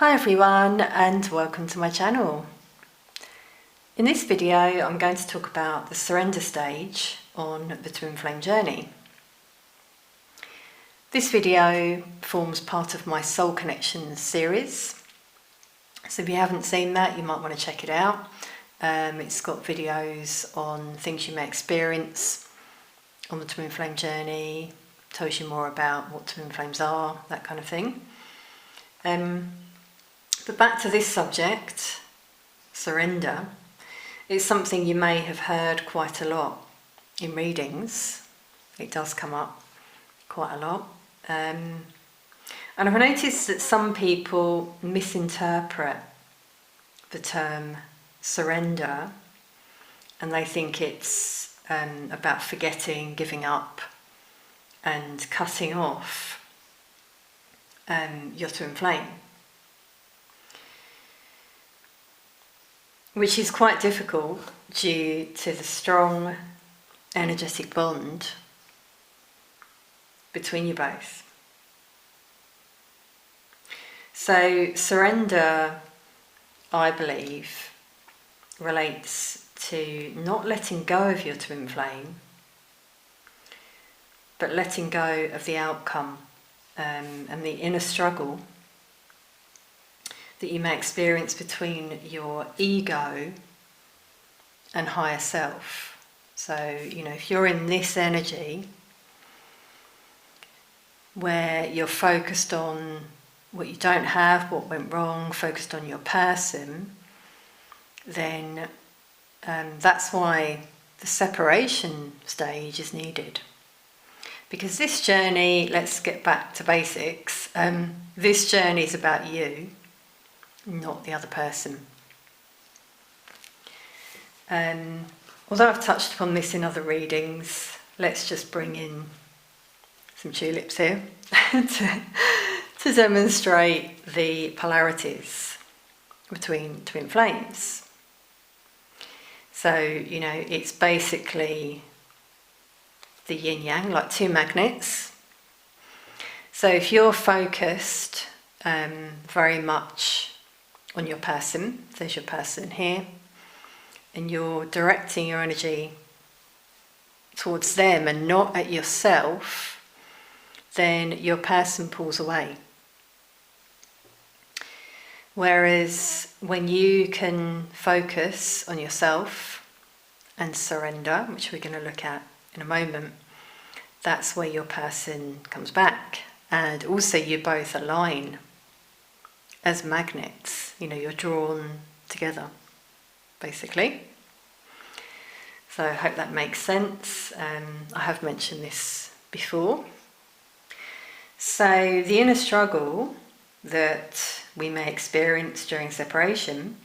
Hi everyone and welcome to my channel. In this video I'm going to talk about the surrender stage on the twin flame journey. This video forms part of my Soul Connections series, so if you haven't seen that you might want to check it out. It's got videos on things you may experience on the twin flame journey, tells you more about what twin flames are, that kind of thing. But back to this subject, surrender. It's something you may have heard quite a lot in readings. It does come up quite a lot. And I've noticed that some people misinterpret the term surrender, and they think it's about forgetting, giving up and cutting off your twin flame, which is quite difficult due to the strong energetic bond between you both. So surrender, I believe, relates to not letting go of your twin flame, but letting go of the outcome and the inner struggle that you may experience between your ego and higher self. So, if you're in this energy where you're focused on what you don't have, what went wrong, focused on your person, then that's why the separation stage is needed. Because this journey, let's get back to basics, this journey is about you, not the other person. Although I've touched upon this in other readings, let's just bring in some tulips here to demonstrate the polarities between twin flames. So, it's basically the yin-yang, like two magnets. So if you're focused very much on your person, there's your person here, and you're directing your energy towards them and not at yourself, then your person pulls away. Whereas when you can focus on yourself and surrender, which we're going to look at in a moment, that's where your person comes back. And also you both align as magnets, you're drawn together, basically. So I hope that makes sense. I have mentioned this before. So the inner struggle that we may experience during separation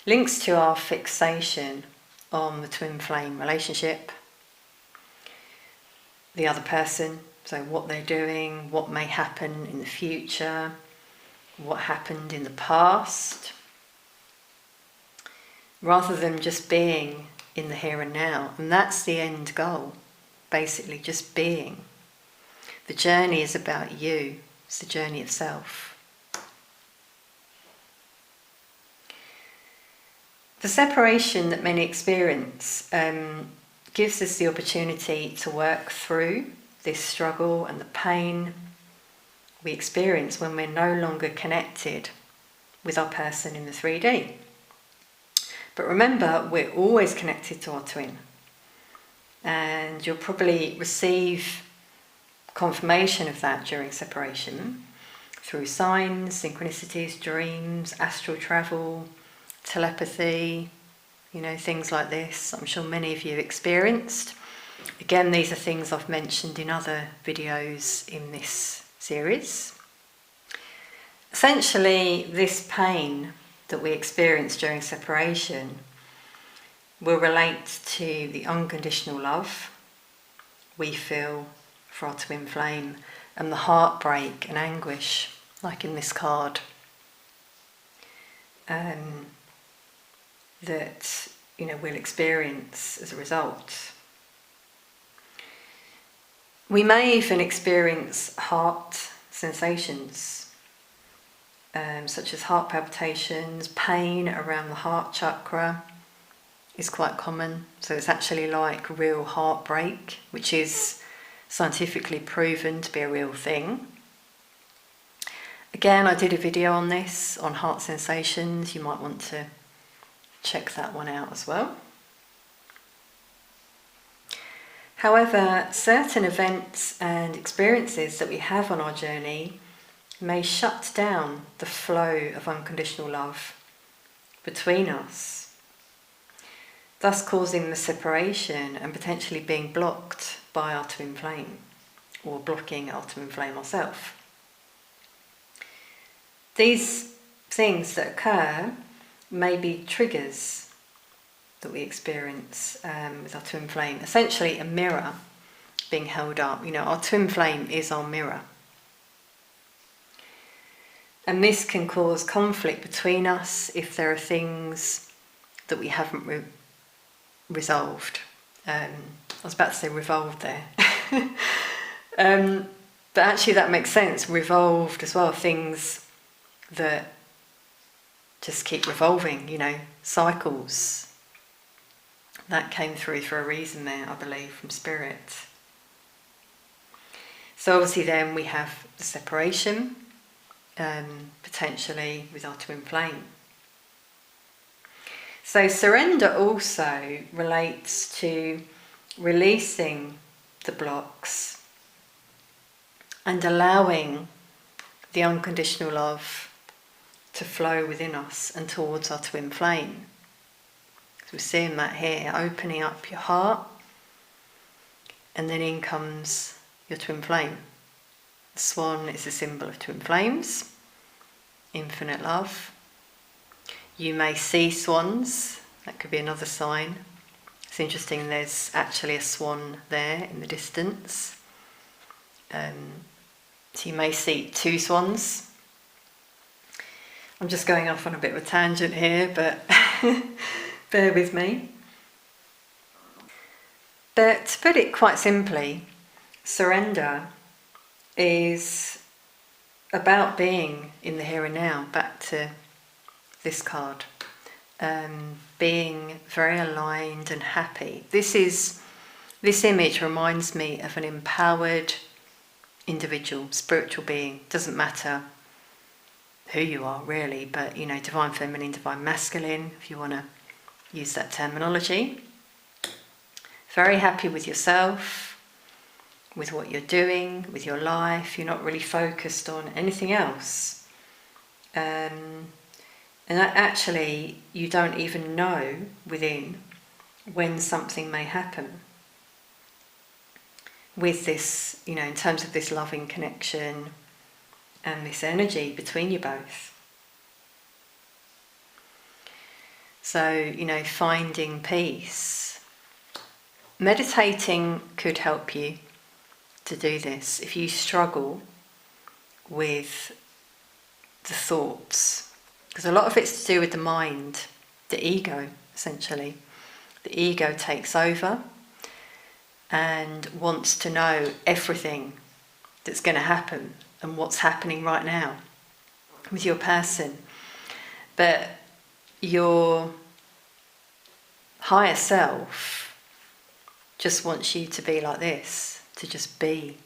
links to our fixation on the twin flame relationship, the other person, so what they're doing, what may happen in the future, what happened in the past, rather than just being in the here and now. And that's the end goal, basically, just being. The journey is about you, it's the journey of self. The separation that many experience gives us the opportunity to work through this struggle and the pain we experience when we're no longer connected with our person in the 3D. But remember, we're always connected to our twin, and you'll probably receive confirmation of that during separation through signs, synchronicities, dreams, astral travel, telepathy, things like this. I'm sure many of you have experienced. Again, these are things I've mentioned in other videos in this series. Essentially, this pain that we experience during separation will relate to the unconditional love we feel for our twin flame and the heartbreak and anguish, like in this card, that we'll experience as a result. We may even experience heart sensations such as heart palpitations, pain around the heart chakra is quite common. So it's actually like real heartbreak, which is scientifically proven to be a real thing. Again, I did a video on this, on heart sensations. You might want to check that one out as well. However, certain events and experiences that we have on our journey may shut down the flow of unconditional love between us, thus causing the separation and potentially being blocked by our twin flame, or blocking our twin flame ourselves. These things that occur may be triggers that we experience with our twin flame. Essentially a mirror being held up. You know, our twin flame is our mirror. And this can cause conflict between us if there are things that we haven't resolved. I was about to say revolved there. But actually that makes sense, revolved as well, things that just keep revolving, you know, cycles. That came through for a reason there, I believe, from Spirit. So obviously then we have the separation, potentially with our twin flame. So surrender also relates to releasing the blocks and allowing the unconditional love to flow within us and towards our twin flame. So we're seeing that here, opening up your heart, and then in comes your twin flame. The swan is a symbol of twin flames, infinite love. You may see swans, that could be another sign. It's interesting, there's actually a swan there in the distance. So you may see two swans. I'm just going off on a bit of a tangent here, but bear with me. But to put it quite simply, surrender is about being in the here and now, back to this card. Being very aligned and happy. This image reminds me of an empowered individual, spiritual being. Doesn't matter who you are really, but you know, divine feminine, divine masculine, if you want to use that terminology. Very happy with yourself, with what you're doing, with your life. You're not really focused on anything else. And actually, you don't even know within when something may happen with this, you know, in terms of this loving connection and this energy between you both. So, you know, finding peace. Meditating could help you to do this if you struggle with the thoughts, because a lot of it's to do with the mind, the ego, essentially. The ego takes over and wants to know everything that's going to happen and what's happening right now with your person. But your higher self just wants you to be like this, to just be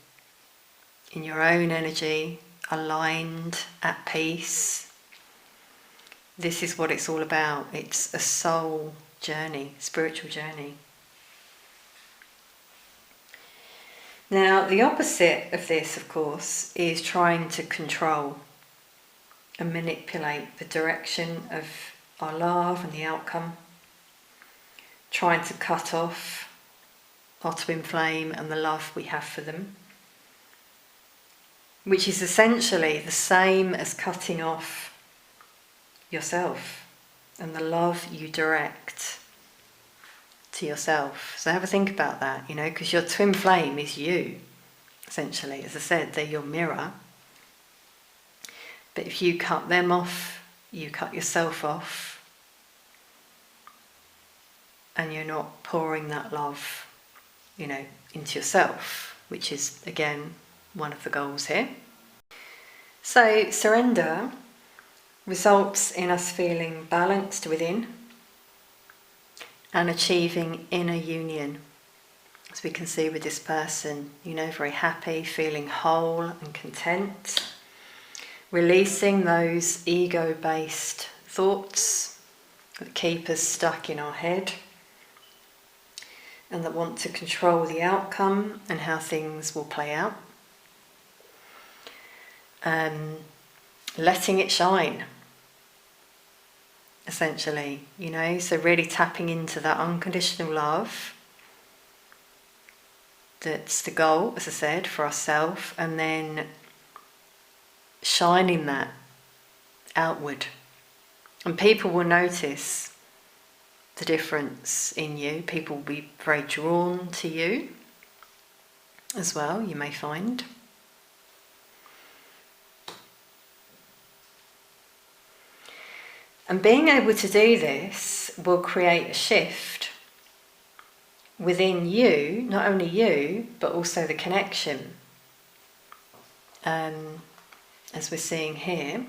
in your own energy, aligned, at peace. This is what it's all about. It's a soul journey, spiritual journey. Now, the opposite of this, of course, is trying to control and manipulate the direction of our love and the outcome. Trying to cut off our twin flame and the love we have for them. Which is essentially the same as cutting off yourself and the love you direct to yourself. So have a think about that, you know, because your twin flame is you, essentially. As I said, they're your mirror. But if you cut them off, you cut yourself off, and you're not pouring that love, you know, into yourself, which is, again, one of the goals here. So surrender results in us feeling balanced within and achieving inner union. As we can see with this person, very happy, feeling whole and content, releasing those ego-based thoughts that keep us stuck in our head and that want to control the outcome and how things will play out. Letting it shine, essentially, so really tapping into that unconditional love that's the goal, as I said, for ourselves, and then shining that outward. And people will notice the difference in you. People will be very drawn to you as well, you may find. And being able to do this will create a shift within you, not only you, but also the connection. As we're seeing here.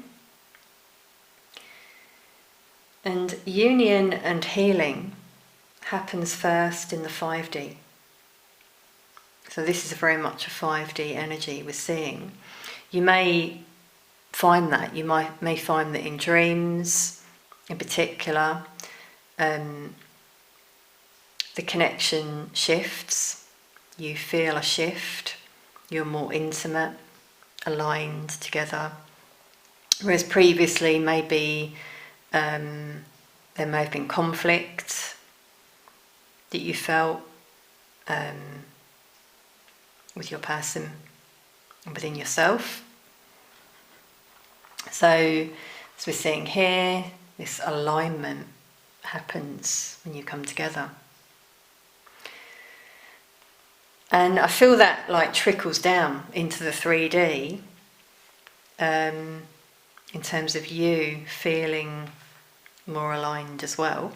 And union and healing happens first in the 5D. So this is very much a 5D energy we're seeing. You may find that, may find that in dreams in particular, the connection shifts, you feel a shift, you're more intimate, aligned together. Whereas previously maybe there may have been conflict that you felt with your person and within yourself. So as we're seeing here, this alignment happens when you come together. And I feel that trickles down into the 3D in terms of you feeling more aligned as well.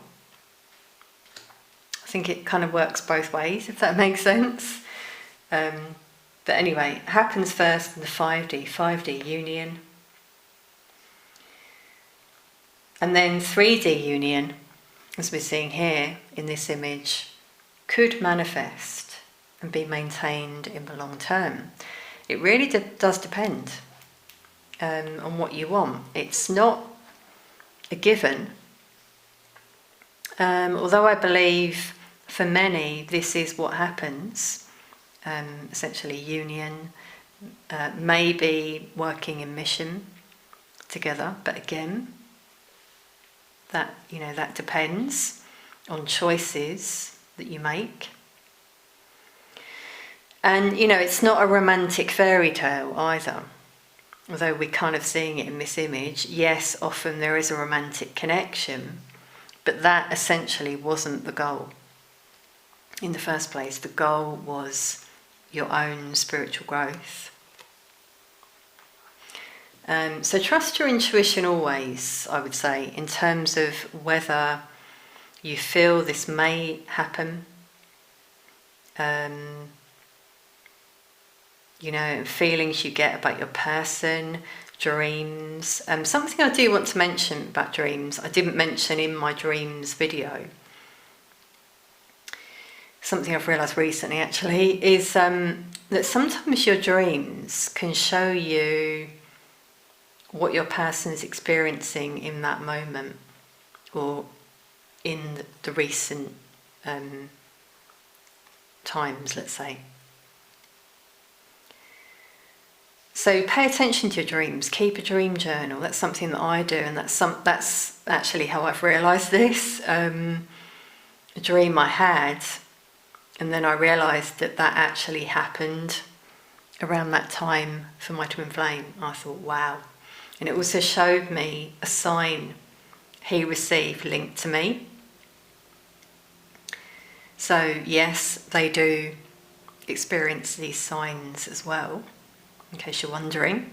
I think it kind of works both ways, if that makes sense. But anyway, it happens first in the 5D union. And then 3D union, as we're seeing here in this image, could manifest and be maintained in the long term. It really does depend on what you want. It's not a given, although I believe for many this is what happens. Essentially union, maybe working in mission together, but again, that depends on choices that you make. And it's not a romantic fairy tale either, although we're kind of seeing it in this image. Yes, often there is a romantic connection, but that essentially wasn't the goal in the first place. The goal was your own spiritual growth. So trust your intuition always, I would say, in terms of whether you feel this may happen. Feelings you get about your person, dreams. Something I do want to mention about dreams, I didn't mention in my dreams video. Something I've realised recently actually is that sometimes your dreams can show you what your person is experiencing in that moment or in the recent times, let's say. So pay attention to your dreams, keep a dream journal. That's something that I do, and that's actually how I've realised this. A dream I had, and then I realised that actually happened around that time for my twin flame. I thought, wow. And it also showed me a sign he received linked to me. So yes, they do experience these signs as well, in case you're wondering.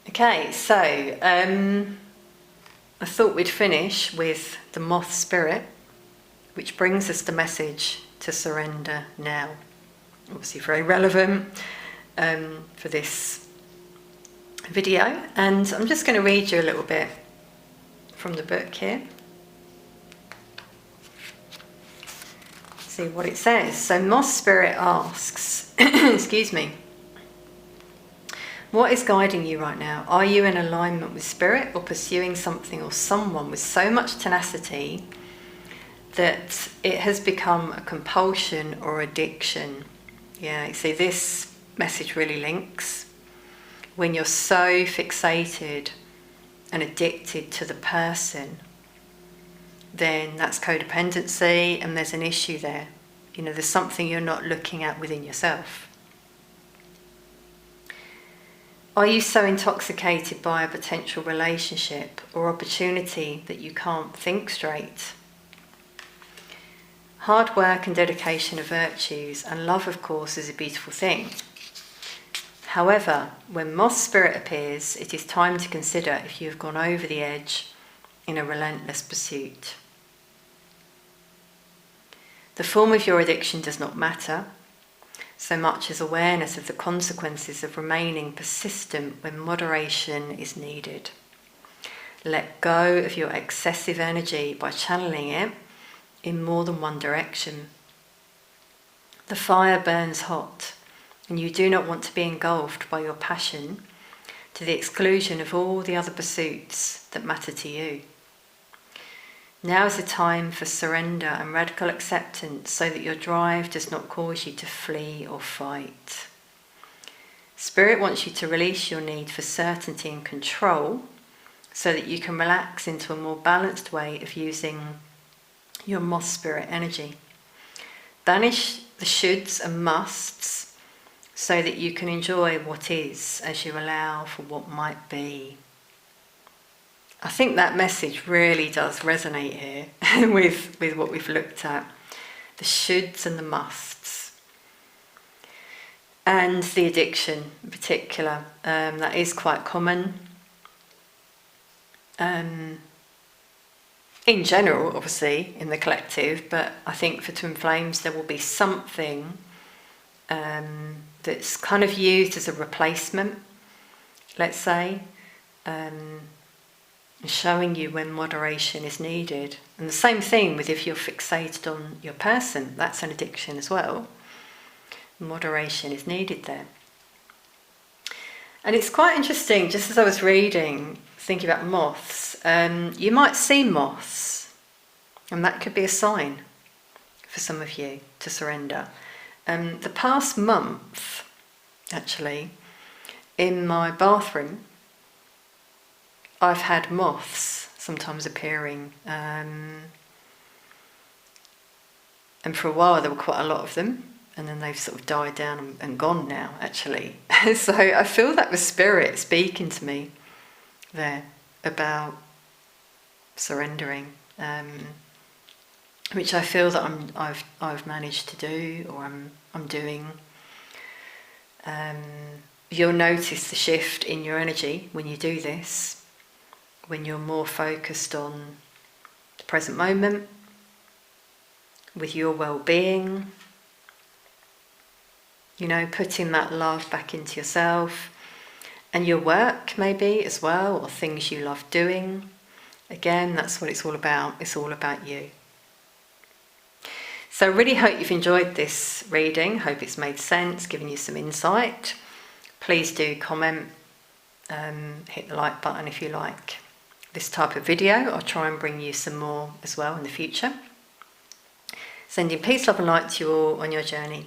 Okay, so I thought we'd finish with the moth spirit, which brings us the message to surrender now. Obviously very relevant for this video, and I'm just going to read you a little bit from the book here. See what it says. So Moss Spirit asks, excuse me, what is guiding you right now? Are you in alignment with Spirit, or pursuing something or someone with so much tenacity that it has become a compulsion or addiction? Yeah, see, this message really links. When you're so fixated and addicted to the person, then that's codependency, and there's an issue there. You know, there's something you're not looking at within yourself. Are you so intoxicated by a potential relationship or opportunity that you can't think straight? Hard work and dedication are virtues, and love, of course, is a beautiful thing. However, when Moss Spirit appears, it is time to consider if you have gone over the edge in a relentless pursuit. The form of your addiction does not matter, so much as awareness of the consequences of remaining persistent when moderation is needed. Let go of your excessive energy by channeling it in more than one direction. The fire burns hot, and you do not want to be engulfed by your passion to the exclusion of all the other pursuits that matter to you. Now is the time for surrender and radical acceptance, so that your drive does not cause you to flee or fight. Spirit wants you to release your need for certainty and control, so that you can relax into a more balanced way of using your Moss Spirit energy. Banish the shoulds and musts, so that you can enjoy what is as you allow for what might be. I think that message really does resonate here with what we've looked at. The shoulds and the musts. And the addiction in particular, that is quite common. In general, obviously, in the collective, but I think for Twin Flames there will be something that's kind of used as a replacement, let's say, showing you when moderation is needed. And the same thing with if you're fixated on your person, that's an addiction as well. Moderation is needed there. And it's quite interesting, just as I was reading, thinking about moths, you might see moths, and that could be a sign for some of you to surrender. The past month, actually, in my bathroom, I've had moths sometimes appearing, and for a while there were quite a lot of them, and then they've sort of died down and gone now, actually. So I feel that was Spirit speaking to me there about surrendering, which I feel that I've managed to do, or I'm doing. You'll notice the shift in your energy when you do this, when you're more focused on the present moment, with your well-being, you know, putting that love back into yourself, and your work maybe as well, or things you love doing. Again, that's what it's all about. It's all about you. So I really hope you've enjoyed this reading. Hope it's made sense, given you some insight. Please do comment, hit the like button if you like this type of video. I'll try and bring you some more as well in the future. Sending peace, love and light to you all on your journey.